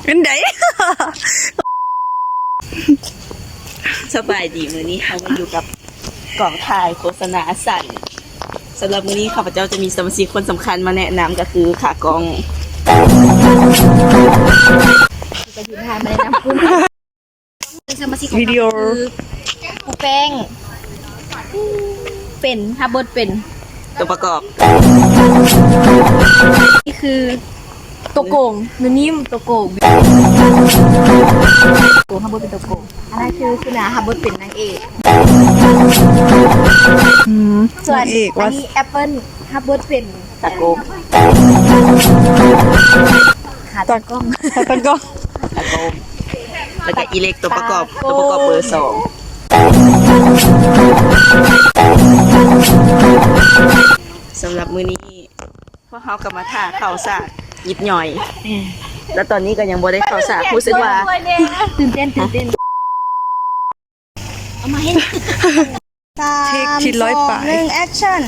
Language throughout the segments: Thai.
เป็นได สบายดีมื้อนี้เขามาอยู่กับกองถ่ายโฆษณาสั่นสำหรับมื้อนี้ข้าพเจ้าจะมีสมาชิกคนสำคัญมาแนะนำก็คือขากอง ไปยืนถ่ายมาเลยนะคุณสมาชิกของ วิดีโอ เราคือปูแป้งเป็นฮับบดเป็น ตัวประกอบ นี่คือตัวโกงเนื้อนิ่มตัวโกงโกงฮับบดเป็นตัวโกงอันนั้นคือคุณอาฮับบดเป็นนางเอกส่วน นางเอกว่า อันนี้แอปเปิ้ลฮับบดเป็น ตะโกง ขาตากล้อง ตะกล้อง ตะโกงแล้วก็อีเล็กตัวประกอบเบอร์ 2สำหรับมื้อนี้พวกเขากลับมาท่าเข้าสากยิบหน่อย แล้วตอนนี้ก็ยังบ่ได้เข้าสากรู้สึกว่า ตื่นเต้นเอามาให้ เทคชิ้นร้อยปลาย 1แอคชั่น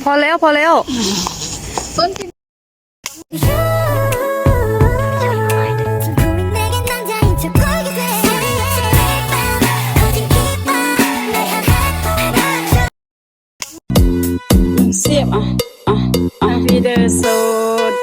พอแล้ว เสียบอ่ะพี่เดอร์โซด